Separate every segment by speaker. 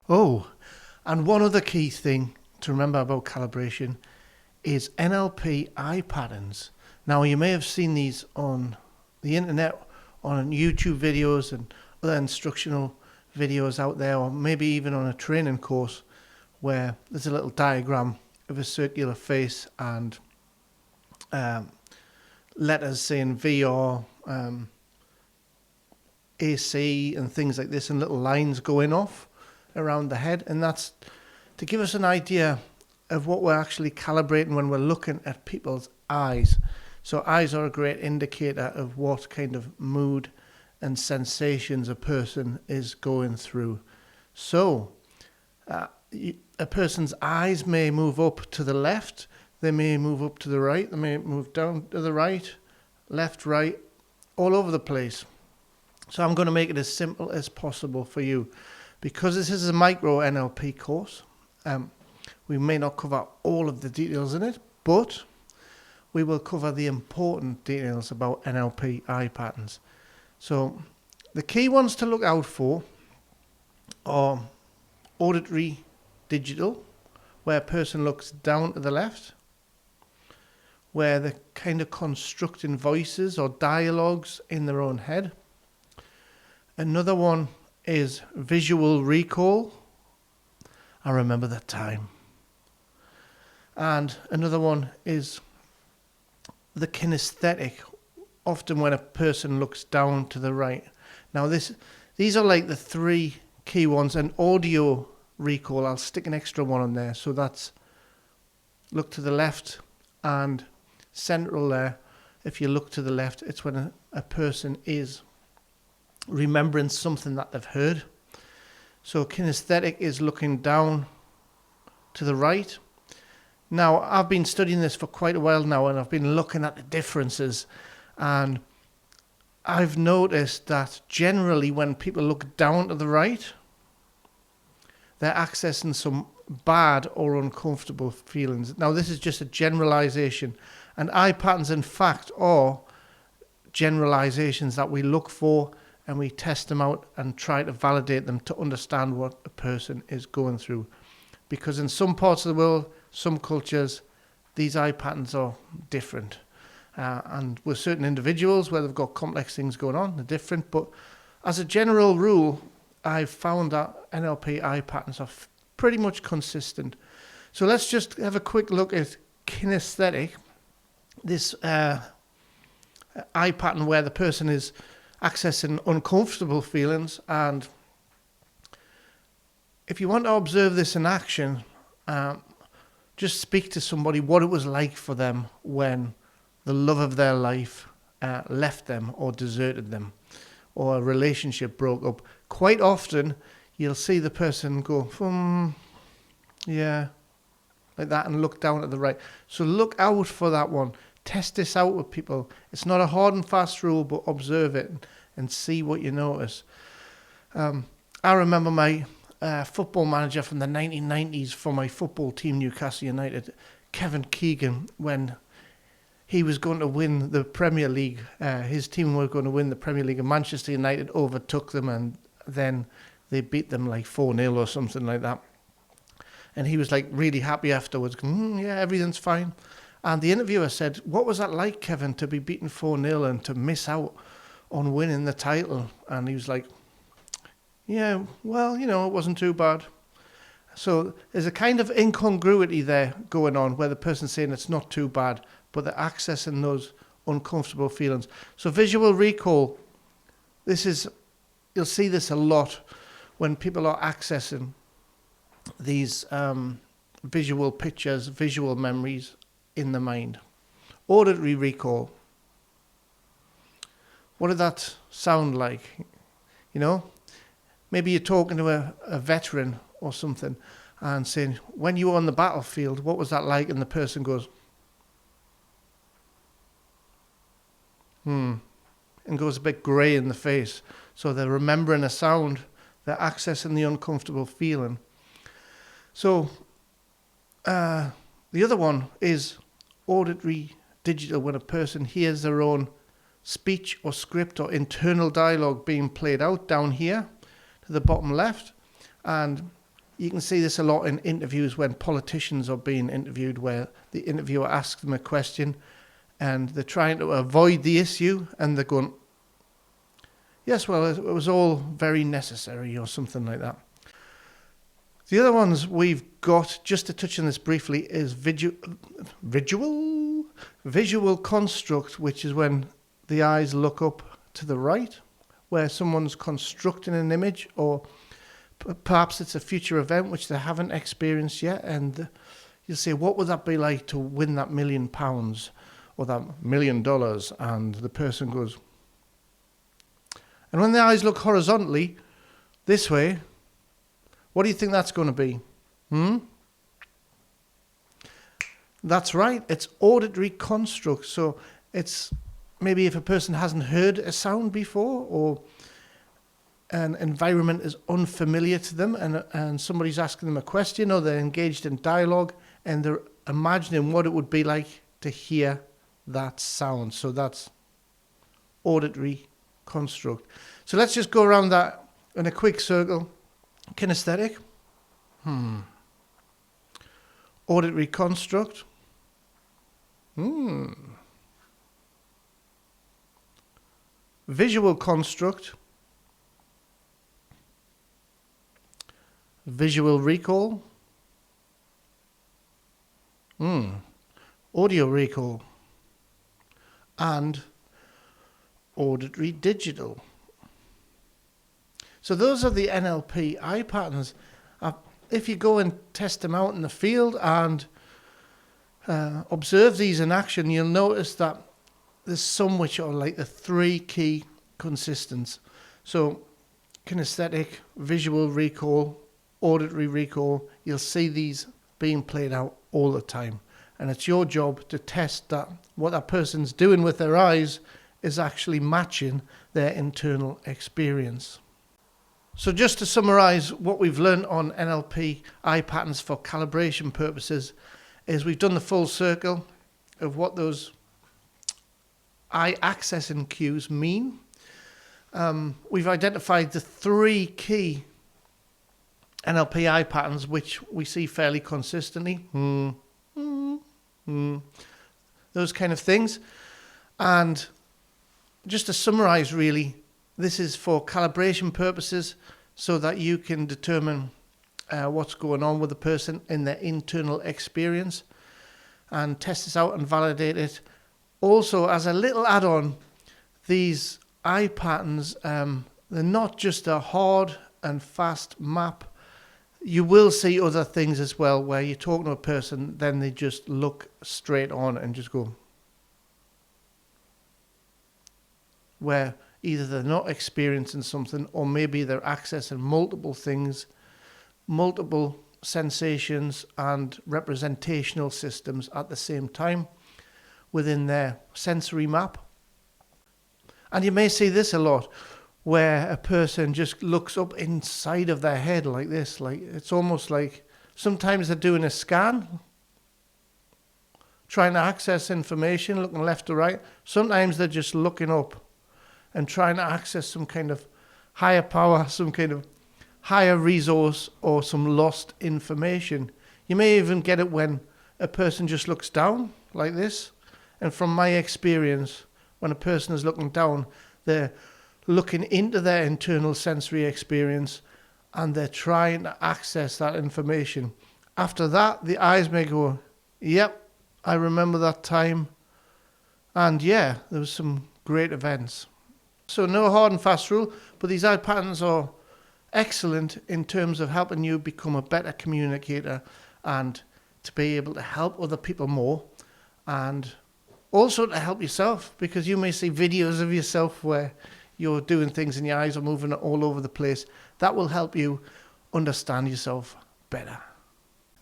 Speaker 1: Oh, and one other key thing to remember about calibration is NLP Eye Patterns. Now, you may have seen these on the internet, on YouTube videos and other instructional videos out there, or maybe even on a training course where there's a little diagram of a circular face and letters saying VR, AC and things like this, and little lines going off around the head. And that's to give us an idea of what we're actually calibrating when we're looking at people's eyes. So eyes are a great indicator of what kind of mood and sensations a person is going through. So a person's eyes may move up to the left, they may move up to the right, they may move down to the right, left, right, all over the place. So I'm going to make it as simple as possible for you. Because this is a micro NLP course, we may not cover all of the details in it, but we will cover the important details about NLP eye patterns. So the key ones to look out for are auditory digital, where a person looks down to the left, where they're kind of constructing voices or dialogues in their own head. Another one is visual recall. I remember that time. And another one is the kinesthetic, often when a person looks down to the right. Now these are like the three key ones. And audio recall, I'll stick an extra one on there. So that's look to the left, and central there, if you look to the left, it's when a person is remembering something that they've heard. So kinesthetic is looking down to the right. Now, I've been studying this for quite a while now, and I've been looking at the differences, and I've noticed that generally when people look down to the right, they're accessing some bad or uncomfortable feelings. Now, this is just a generalization, and eye patterns, in fact, are generalizations that we look for, and we test them out and try to validate them to understand what a person is going through. Because in some parts of the world, some cultures, these eye patterns are different. And with certain individuals where they've got complex things going on, they're different. But as a general rule, I've found that NLP eye patterns are pretty much consistent. So let's just have a quick look at kinesthetic, this eye pattern where the person is accessing uncomfortable feelings. And if you want to observe this in action, just speak to somebody what it was like for them when the love of their life left them or deserted them, or a relationship broke up. Quite often you'll see the person go, yeah, like that, and look down at the right. So look out for that one. Test this out with people. It's not a hard and fast rule, but observe it and see what you notice. I remember my football manager from the 1990s for my football team, Newcastle United, Kevin Keegan, when he was going to win the Premier League. His team were going to win the Premier League, and Manchester United overtook them, and then they beat them like 4-0 or something like that. And he was like really happy afterwards, yeah, everything's fine. And the interviewer said, what was that like, Kevin, to be beaten 4-0 and to miss out on winning the title? And he was like, yeah, well, it wasn't too bad. So there's a kind of incongruity there going on where the person's saying it's not too bad, but they're accessing those uncomfortable feelings. So visual recall, you'll see this a lot when people are accessing these visual pictures, visual memories in the mind. Auditory recall. What did that sound like? Maybe you're talking to a veteran or something and saying, when you were on the battlefield, what was that like? And the person goes, and goes a bit grey in the face. So they're remembering a sound, they're accessing the uncomfortable feeling. So the other one is auditory digital, when a person hears their own speech or script or internal dialogue being played out down here to the bottom left, and You can see this a lot in interviews when politicians are being interviewed, where the interviewer asks them a question and they're trying to avoid the issue and they're going, yes, well, it was all very necessary, or something like that. The other ones we've got, just to touch on this briefly, is visual construct, which is when the eyes look up to the right, where someone's constructing an image, or perhaps it's a future event which they haven't experienced yet, and you'll say, what would that be like to win that £1 million or that $1 million? And the person goes, and when the eyes look horizontally this way, what do you think that's going to be? That's right, it's auditory construct. So it's maybe if a person hasn't heard a sound before, or an environment is unfamiliar to them, and somebody's asking them a question, or they're engaged in dialogue and they're imagining what it would be like to hear that sound. So that's auditory construct. So let's just go around that in a quick circle. Kinesthetic, auditory construct, visual construct, visual recall, audio recall, and auditory digital. So those are the NLP eye patterns. If you go and test them out in the field and observe these in action, you'll notice that there's some which are like the 3 key consistents. So kinesthetic, visual recall, auditory recall, you'll see these being played out all the time. And it's your job to test that what that person's doing with their eyes is actually matching their internal experience. So just to summarize what we've learned on NLP eye patterns for calibration purposes, is we've done the full circle of what those eye accessing cues mean. We've identified the 3 key NLP eye patterns which we see fairly consistently. Those kind of things. And just to summarize, really, this is for calibration purposes, so that you can determine what's going on with the person in their internal experience and test this out and validate it. Also, as a little add-on, these eye patterns, they're not just a hard and fast map. You will see other things as well, where you're talking to a person, then they just look straight on and just go, where either they're not experiencing something, or maybe they're accessing multiple things, multiple sensations and representational systems at the same time within their sensory map. And you may see this a lot, where a person just looks up inside of their head like this. Like it's almost like sometimes they're doing a scan, trying to access information, looking left to right. Sometimes they're just looking up and trying to access some kind of higher power, some kind of higher resource, or some lost information. You may even get it when a person just looks down like this. And from my experience, when a person is looking down, they're looking into their internal sensory experience and they're trying to access that information. After that, the eyes may go, yep, I remember that time. And yeah, there was some great events. So no hard and fast rule, but these eye patterns are excellent in terms of helping you become a better communicator and to be able to help other people more, and also to help yourself, because you may see videos of yourself where you're doing things and your eyes are moving all over the place. That will help you understand yourself better.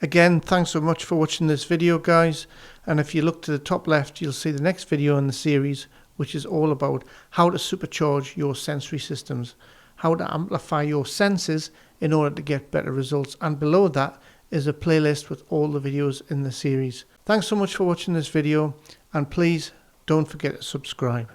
Speaker 1: Again, thanks so much for watching this video, guys. And if you look to the top left, you'll see the next video in the series, which is all about how to supercharge your sensory systems, how to amplify your senses in order to get better results. And below that is a playlist with all the videos in the series. Thanks so much for watching this video, and please don't forget to subscribe.